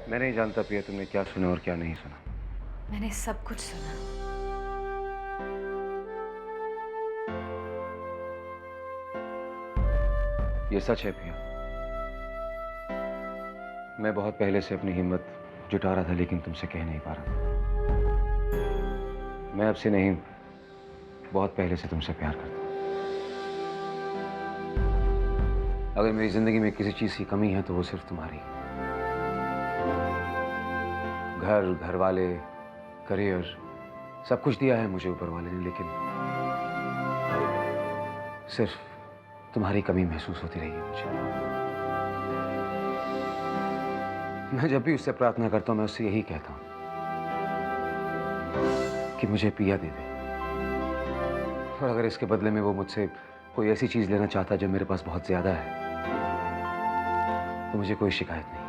मैं नहीं जानता पिया तुमने क्या सुना और क्या नहीं सुना। मैंने सब कुछ सुना। ये सच है पिया। मैं बहुत पहले से अपनी हिम्मत जुटा रहा था लेकिन तुमसे कह नहीं पा रहा था। मैं अब से नहीं, बहुत पहले से तुमसे प्यार करता हूं। अगर मेरी जिंदगी में किसी चीज की कमी है तो वो सिर्फ तुम्हारी। घर, घर वाले, करियर, सब कुछ दिया है मुझे ऊपर वाले ने, लेकिन सिर्फ तुम्हारी कमी महसूस होती रही है मुझे। मैं जब भी उससे प्रार्थना करता हूं मैं उससे यही कहता हूं कि मुझे पिया दे दे, और अगर इसके बदले में वो मुझसे कोई ऐसी चीज लेना चाहता जो मेरे पास बहुत ज्यादा है तो मुझे कोई शिकायत नहीं।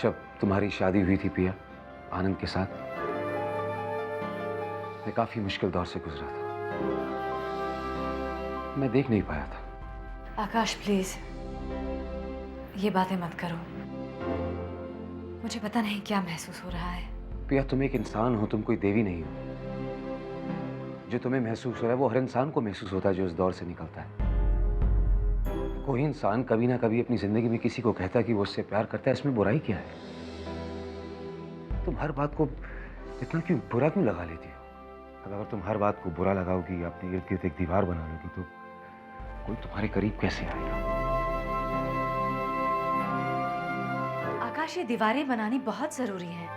जब तुम्हारी शादी हुई थी पिया आनंद के साथ, मैं काफी मुश्किल दौर से गुजरा था। मैं देख नहीं पाया था। आकाश प्लीज ये बातें मत करो। मुझे पता नहीं क्या महसूस हो रहा है। पिया तुम एक इंसान हो, तुम कोई देवी नहीं हो। जो तुम्हें महसूस हो रहा है वो हर इंसान को महसूस होता है जो इस दौर से निकलता है। कोई इंसान कभी ना कभी अपनी जिंदगी में किसी को कहता है कि वो उससे प्यार करता है, इसमें बुराई क्या है? तुम हर बात को इतना क्यों बुरा क्यों लगा लेती हो? अगर तुम हर बात को बुरा लगाओगी, अपने इर्द गिर्द एक दीवार बना लोगी तो कोई तुम्हारे करीब कैसे आएगा? आकाश ये दीवारें बनानी बहुत जरूरी है।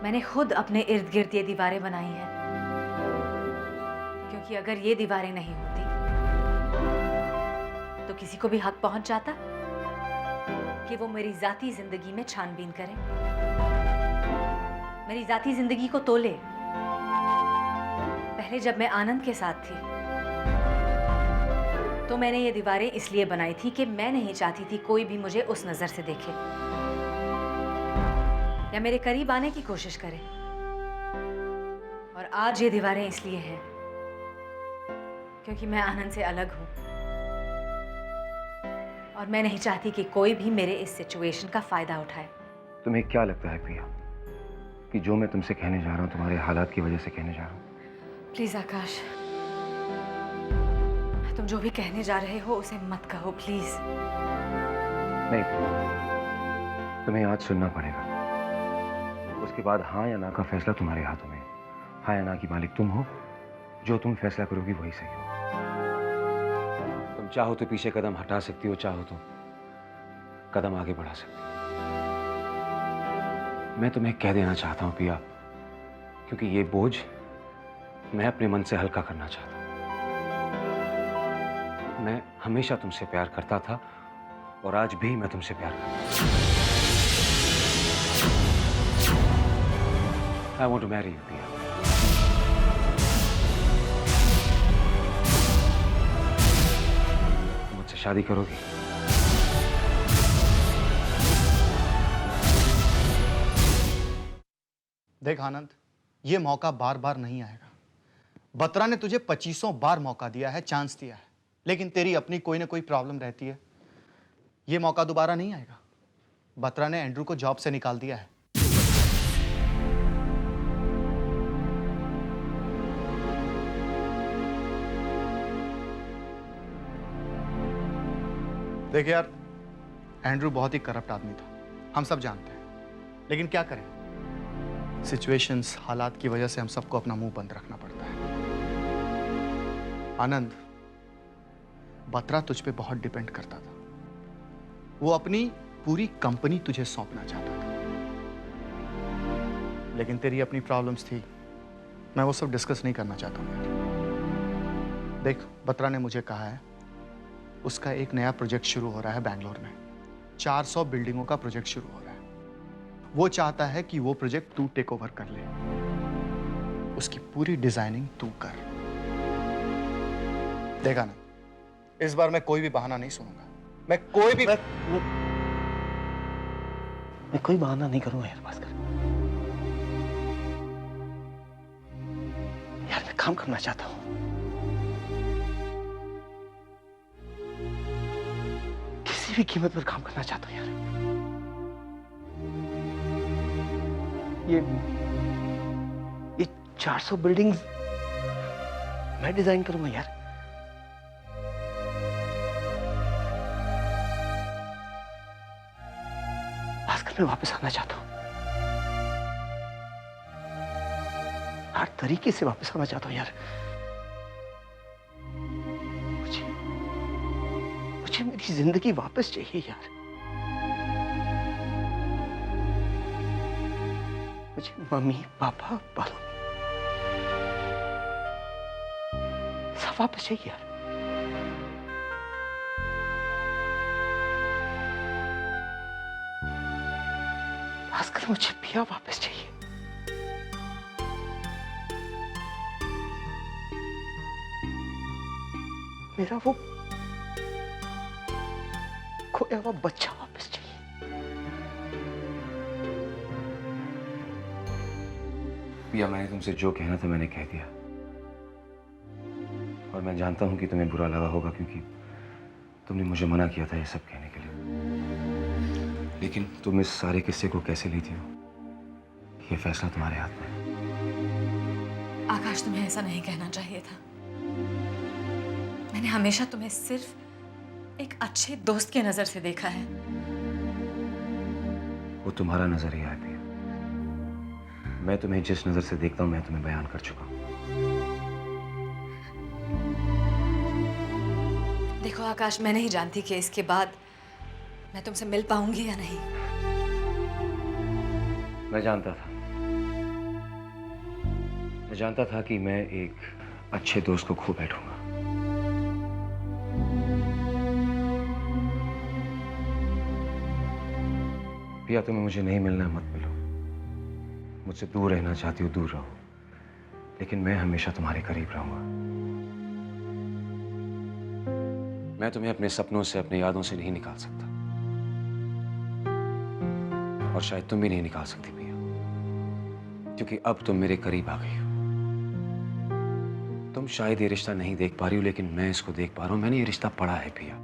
मैंने खुद अपने इर्द गिर्द ये दीवारें बनाई हैं, क्योंकि अगर ये दीवारें नहीं होती तो किसी को भी हक पहुंच जाता कि वो मेरी जाती जिंदगी में छानबीन करे, मेरी जाती जिंदगी को तोले। पहले जब मैं आनंद के साथ थी तो मैंने ये दीवारें इसलिए बनाई थी कि मैं नहीं चाहती थी कोई भी मुझे उस नजर से देखे या मेरे करीब आने की कोशिश करे। और आज ये दीवारें इसलिए हैं क्योंकि मैं आनंद से अलग हूं और मैं नहीं चाहती कि कोई भी मेरे इस सिचुएशन का फायदा उठाए। तुम्हें क्या लगता है पिया कि जो मैं तुमसे कहने जा रहा हूं तुम्हारे हालात की वजह से कहने जा रहा हूं? प्लीज आकाश, तुम जो भी कहने जा रहे हो उसे मत कहो प्लीज। नहीं पिया, तुम्हें आज सुनना पड़ेगा। उसके बाद हाँ या ना का फैसला तुम्हारे हाथों में है। हाँ या ना की मालिक तुम हो। जो तुम फैसला करोगी वही सही हो। तुम चाहो तो पीछे कदम हटा सकती हो, चाहो तो कदम आगे बढ़ा सकती हो। मैं तुम्हें कह देना चाहता हूं पिया, क्योंकि ये बोझ मैं अपने मन से हल्का करना चाहता हूं। मैं हमेशा तुमसे प्यार करता था और आज भी मैं तुमसे प्यार करता हूं। I want to marry you, पिया। तुम मुझसे शादी करोगी? देख आनंद, ये मौका बार बार नहीं आएगा। बत्रा ने तुझे 2500 बार मौका दिया है, चांस दिया है, लेकिन तेरी अपनी कोई ना कोई प्रॉब्लम रहती है। ये मौका दोबारा नहीं आएगा। बत्रा ने एंड्रू को जॉब से निकाल दिया है। देख यार, एंड्रू बहुत ही करप्ट आदमी था, हम सब जानते हैं, लेकिन क्या करें, सिचुएशंस, हालात की वजह से हम सबको अपना मुंह बंद रखना पड़ता है। आनंद, बत्रा तुझ पे बहुत डिपेंड करता था। वो अपनी पूरी कंपनी तुझे सौंपना चाहता था, लेकिन तेरी अपनी प्रॉब्लम्स थी, मैं वो सब डिस्कस नहीं करना चाहता हूं। देख, बत्रा ने मुझे कहा है उसका एक नया प्रोजेक्ट शुरू हो रहा है बैंगलोर में। 400 बिल्डिंगों का प्रोजेक्ट शुरू हो रहा है। वो चाहता है कि वो प्रोजेक्ट तू टेक ओवर कर ले, उसकी पूरी डिजाइनिंग तू कर। देखा ना, इस बार मैं कोई भी बहाना नहीं सुनूंगा। मैं कोई बहाना नहीं करूंगा यार भास्कर। यार मैं काम करना चाहता हूं। किसी किसी भी कीमत पर काम करना चाहता हूं यार। ये 400 बिल्डिंग्स मैं डिजाइन करूंगा यार। भास्कर, मैं वापस आना चाहता हूं, हर तरीके से वापस आना चाहता हूं यार। मुझे मेरी जिंदगी वापस चाहिए यार। मुझे मम्मी पापा बालों सब वापस चाहिए यार। भास्कर, मुझे पिया वापस चाहिए। मेरा वो खोया हुआ बच्चा वापस चाहिए। पिया, मैंने तुमसे जो कहना था मैंने कह दिया, और मैं जानता हूं कि तुम्हें बुरा लगा होगा क्योंकि तुमने मुझे मना किया था ये सब कहने के लिए। लेकिन तुम इस सारे किस्से को कैसे लेती हो, ये फैसला तुम्हारे हाथ में है। आकाश, तुम्हें ऐसा नहीं कहना चाहिए था। मैंने हमेशा तुम्हें सिर्फ एक अच्छे दोस्त के नजर से देखा है। वो तुम्हारा नजरिया है पिया। मैं तुम्हें जिस नजर से देखता हूं मैं तुम्हें बयान कर चुका हूं। देखो आकाश, मैं नहीं जानती कि इसके बाद मैं तुमसे मिल पाऊंगी या नहीं। मैं जानता था कि मैं एक अच्छे दोस्त को खो बैठूंगा। पिया, तुम्हें मुझे नहीं मिलना है, मत मिलो। मुझसे दूर रहना चाहती हो, दूर रहो, लेकिन मैं हमेशा तुम्हारे करीब रहूंगा। मैं तुम्हें अपने सपनों से, अपनी यादों से नहीं निकाल सकता, और शायद तुम भी नहीं निकाल सकती पिया, क्योंकि अब तुम मेरे करीब आ गई हो। तुम शायद ये रिश्ता नहीं देख पा रही हो, लेकिन मैं इसको देख पा रहा हूं। मैंने ये रिश्ता पढ़ा है पिया।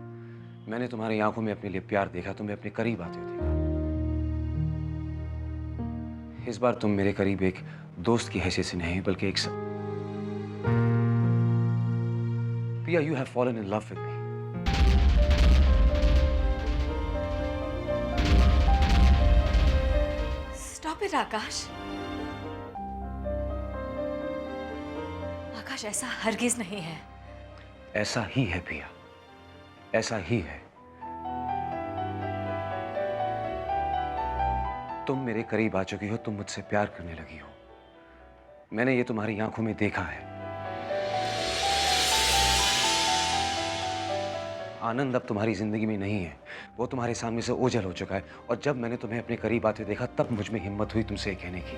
मैंने तुम्हारी आंखों में अपने लिए प्यार देखा, तुम्हें अपने करीब आते हुए देखा। इस बार तुम मेरे करीब एक दोस्त की हैसियत से नहीं बल्कि एक पिया, you have fallen in love with me. Stop it Aakash. Aakash, ऐसा हरगिज नहीं है। ऐसा ही है पिया, ऐसा ही है। तुम मेरे करीब आ चुकी हो, तुम मुझसे प्यार करने लगी हो। मैंने ये तुम्हारी आंखों में देखा है। आनंद अब तुम्हारी जिंदगी में नहीं है, वो तुम्हारे सामने से ओझल हो चुका है। और जब मैंने तुम्हें अपने करीब आते देखा, तब मुझ में हिम्मत हुई तुमसे कहने की,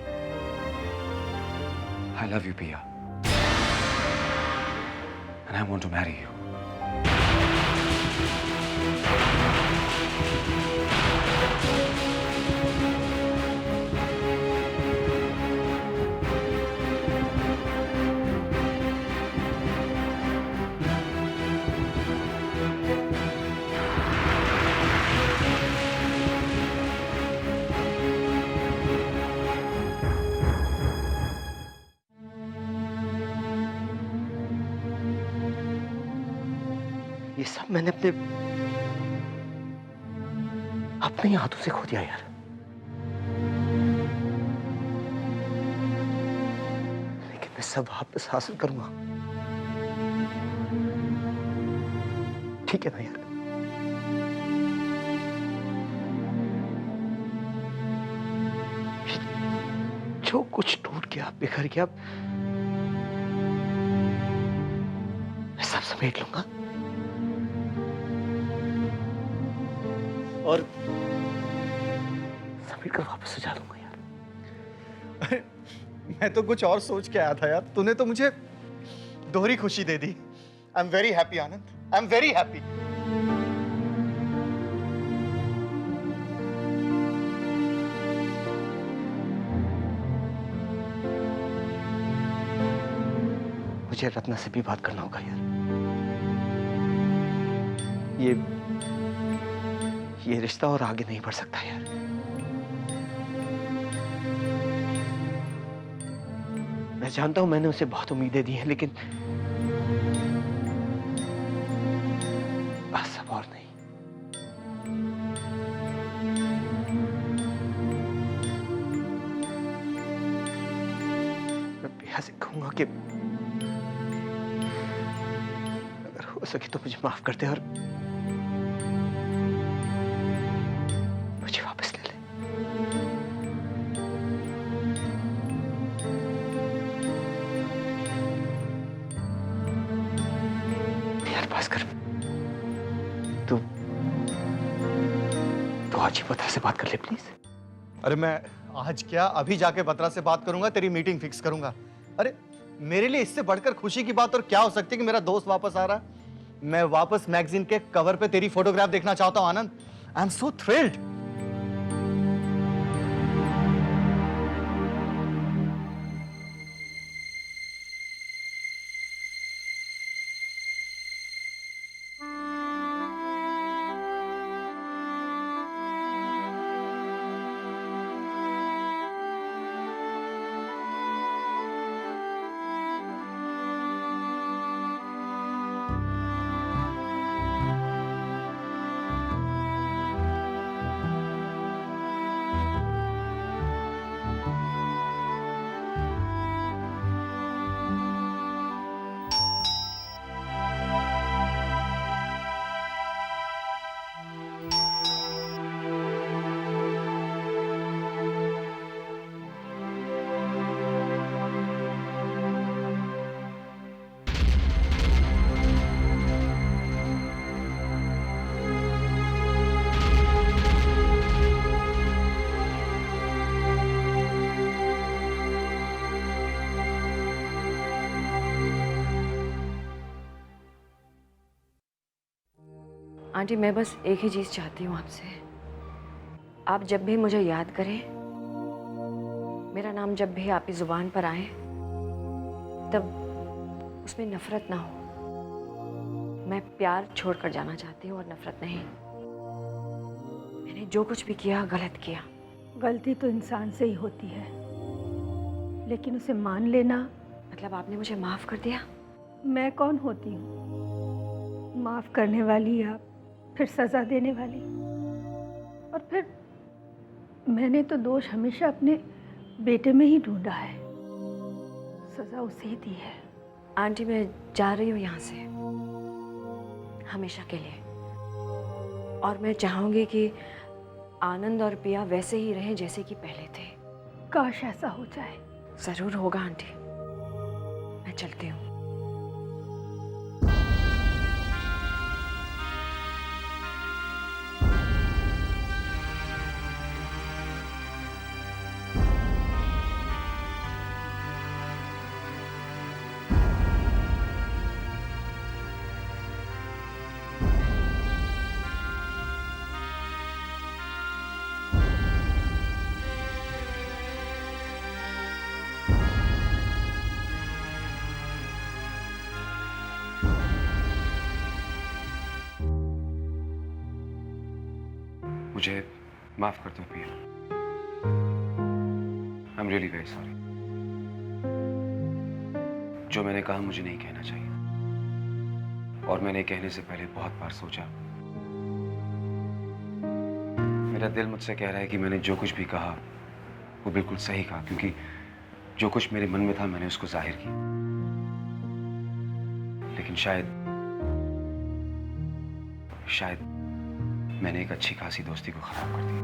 आई लव यू पिया, and I want to marry you. ये सब मैंने अपने ही हाथों से खो दिया यार। लेकिन मैं सब वापस हासिल करूंगा, ठीक है ना यार? जो कुछ टूट गया, बिखर गया, मैं सब समेट लूंगा और समेट कर वापस सजा दूंगा यार। अरे मैं तो कुछ और सोच के आया था यार, तूने तो मुझे दोहरी खुशी दे दी। I am very happy Anand, I am very happy. मुझे रत्ना से भी बात करना होगा यार। ये ये रिश्ता और आगे नहीं बढ़ सकता यार। मैं जानता हूं मैंने उसे बहुत उम्मीदें दी हैं, लेकिन बस अब और नहीं। मैं पिया से कहूंगा कि अगर हो सके तो मुझे माफ कर दे और मुझे वापस ले ले। यार भास्कर, तू आज ही पता से बात कर ले प्लीज। अरे मैं आज क्या, अभी जाके बत्रा से बात करूंगा, तेरी मीटिंग फिक्स करूंगा। अरे मेरे लिए इससे बढ़कर खुशी की बात और क्या हो सकती है कि मेरा दोस्त वापस आ रहा है। मैं वापस मैगजीन के कवर पे तेरी फोटोग्राफ देखना चाहता हूं Anand. I am so thrilled. Aunty, मैं बस एक ही चीज़ चाहती हूँ आपसे। आप जब भी मुझे याद करें, मेरा नाम जब भी आपकी ज़ुबान पर आए, तब उसमें नफ़रत ना हो। मैं प्यार छोड़कर जाना चाहती हूँ और नफ़रत नहीं। मैंने जो कुछ भी किया गलत किया। गलती तो इंसान से ही होती है, लेकिन उसे मान लेना। मतलब आपने मुझे माफ़ कर दिया? मैं कौन होती हूँ माफ़ करने वाली या फिर सज़ा देने वाली? और फिर मैंने तो दोष हमेशा अपने बेटे में ही ढूंढा है, सज़ा उसे ही दी है। आंटी, मैं जा रही हूँ यहाँ से हमेशा के लिए, और मैं चाहूँगी कि आनंद और पिया वैसे ही रहें जैसे कि पहले थे। काश ऐसा हो जाए। ज़रूर होगा आंटी। मैं चलती हूँ। मुझे माफ कर दो पिया। I am really very sorry. जो मैंने कहा मुझे नहीं कहना चाहिए, और मैंने कहने से पहले बहुत बार सोचा। मेरा दिल मुझसे कह रहा है कि मैंने जो कुछ भी कहा वो बिल्कुल सही कहा, क्योंकि जो कुछ मेरे मन में था मैंने उसको जाहिर किया। लेकिन शायद मैंने एक अच्छी खासी दोस्ती को खराब कर दिया।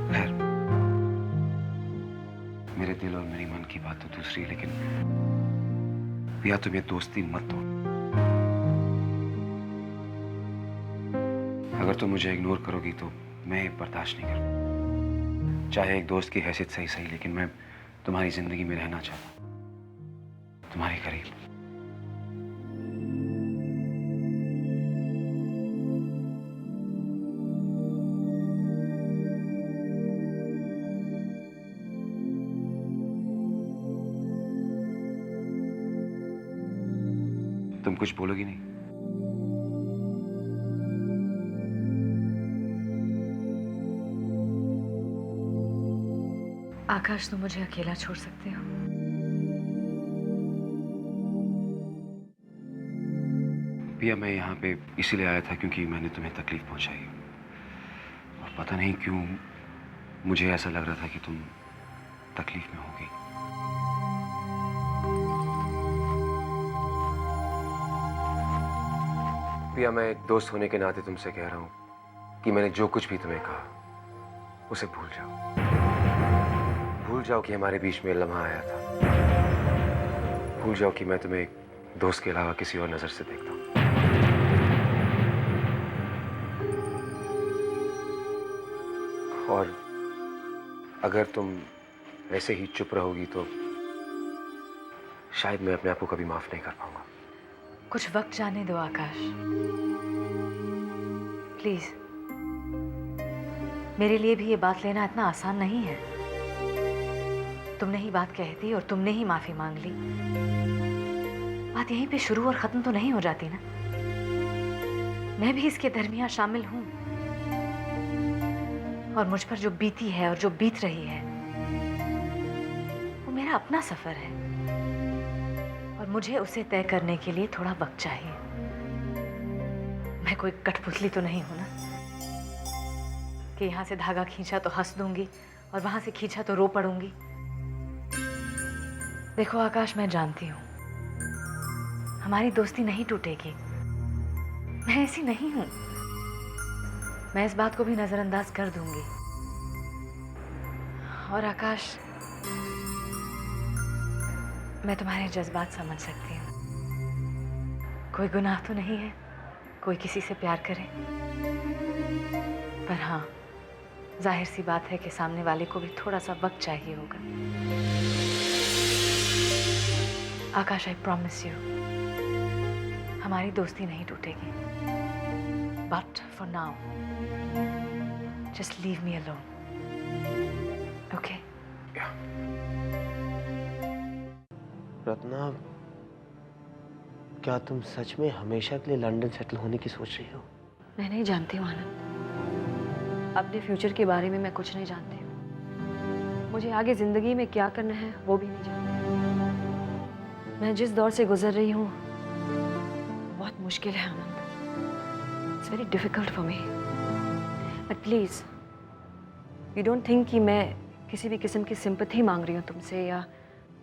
खैर, मेरे दिल और मेरी मन की बात तो दूसरी है, लेकिन या तुम ये दोस्ती मत तोड़। अगर तुम मुझे इग्नोर करोगी तो मैं ये बर्दाश्त नहीं करूंगा। चाहे एक दोस्त की हैसियत सही सही, लेकिन मैं तुम्हारी जिंदगी में रहना चाहता हूं, तुम्हारे करीब। तुम कुछ बोलोगी नहीं? आकाश, तुम मुझे अकेला छोड़ सकते हो? पिया, मैं यहाँ पे इसीलिए आया था क्योंकि मैंने तुम्हें तकलीफ पहुंचाई, और पता नहीं क्यों मुझे ऐसा लग रहा था कि तुम तकलीफ में होगी। पिया, मैं एक दोस्त होने के नाते तुमसे कह रहा हूं कि मैंने जो कुछ भी तुम्हें कहा उसे भूल जाओ। भूल जाओ कि हमारे बीच में लम्हा आया था। भूल जाओ कि मैं तुम्हें एक दोस्त के अलावा किसी और नजर से देखता हूं। और अगर तुम ऐसे ही चुप रहोगी तो शायद मैं अपने आप को कभी माफ नहीं कर पाऊंगा। कुछ वक्त जाने दो आकाश, प्लीज। मेरे लिए भी ये बात लेना इतना आसान नहीं है। तुमने ही बात कह दी और तुमने ही माफी मांग ली। बात यहीं पे शुरू और खत्म तो नहीं हो जाती ना। मैं भी इसके दरमियान शामिल हूं, और मुझ पर जो बीती है और जो बीत रही है वो मेरा अपना सफर है, और मुझे उसे तय करने के लिए थोड़ा वक्त चाहिए। मैं कोई कठपुतली तो नहीं हूं ना कि यहां से धागा खींचा तो हंस दूंगी और वहां से खींचा तो रो पड़ूंगी। देखो आकाश, मैं जानती हूं हमारी दोस्ती नहीं टूटेगी। मैं ऐसी नहीं हूं। मैं इस बात को भी नजरअंदाज कर दूंगी। और आकाश, मैं तुम्हारे जज्बात समझ सकती हूँ। कोई गुनाह तो नहीं है कोई किसी से प्यार करे, पर हाँ, जाहिर सी बात है कि सामने वाले को भी थोड़ा सा वक्त चाहिए होगा। आकाश, आई प्रॉमिस यू, हमारी दोस्ती नहीं टूटेगी। But for now just leave me alone, okay? Ratna, क्या तुम सच में हमेशा के लिए लंदन सेटल होने की सोच रही हो? मैं नहीं जानती हूँ आनंद। अपने फ्यूचर के बारे में मैं कुछ नहीं जानती हूँ। मुझे आगे जिंदगी में क्या करना है वो भी नहीं जानती। मैं जिस दौर से गुजर रही हूँ बहुत मुश्किल है Anand. It's very difficult for me. But please you don't think कि मैं किसी भी किस्म की सिंपैथी मांग रही हूँ तुमसे या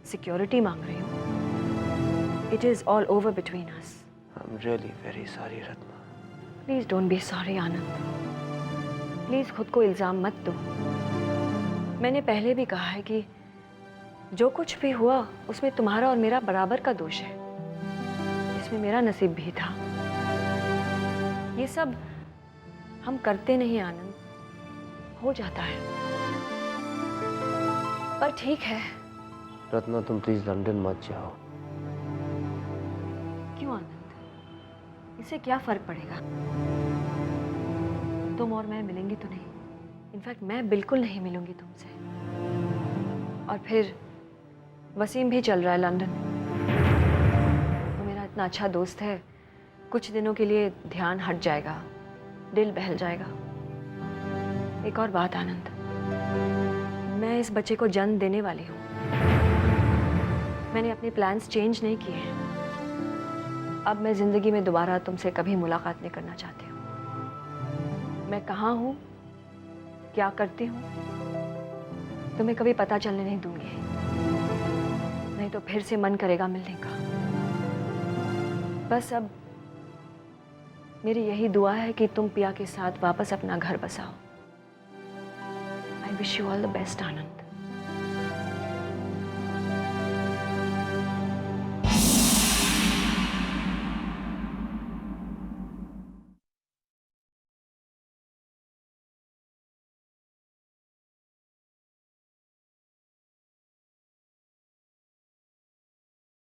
सिक्योरिटी मांग रही हूँ। It is all over between us. I am really very sorry Ratna. Please don't be sorry Anand. Please खुद को इल्जाम मत दो। मैंने पहले भी कहा है कि जो कुछ भी हुआ उसमें तुम्हारा और मेरा बराबर का दोष है। इसमें मेरा नसीब भी था। ये सब हम करते नहीं आनंद, हो जाता है। पर ठीक है। रत्ना, तुम प्लीज लंदन मत जाओ। क्यों आनंद? इससे क्या फर्क पड़ेगा? तुम और मैं मिलेंगे तो नहीं। इनफैक्ट मैं बिल्कुल नहीं मिलूंगी तुमसे। और फिर वसीम भी चल रहा है लंदन। वो मेरा इतना अच्छा दोस्त है। कुछ दिनों के लिए ध्यान हट जाएगा, दिल बहल जाएगा। एक और बात आनंद, मैं इस बच्चे को जन्म देने वाली हूँ। मैंने अपने प्लान्स चेंज नहीं किए हैं। अब मैं जिंदगी में दोबारा तुमसे कभी मुलाकात नहीं करना चाहती हूँ। मैं कहाँ हूँ, क्या करती हूँ, तुम्हें कभी पता चलने नहीं दूंगी। नहीं तो फिर से मन करेगा मिलने का। बस अब मेरी यही दुआ है कि तुम पिया के साथ वापस अपना घर बसाओ। I wish you all the best Anand.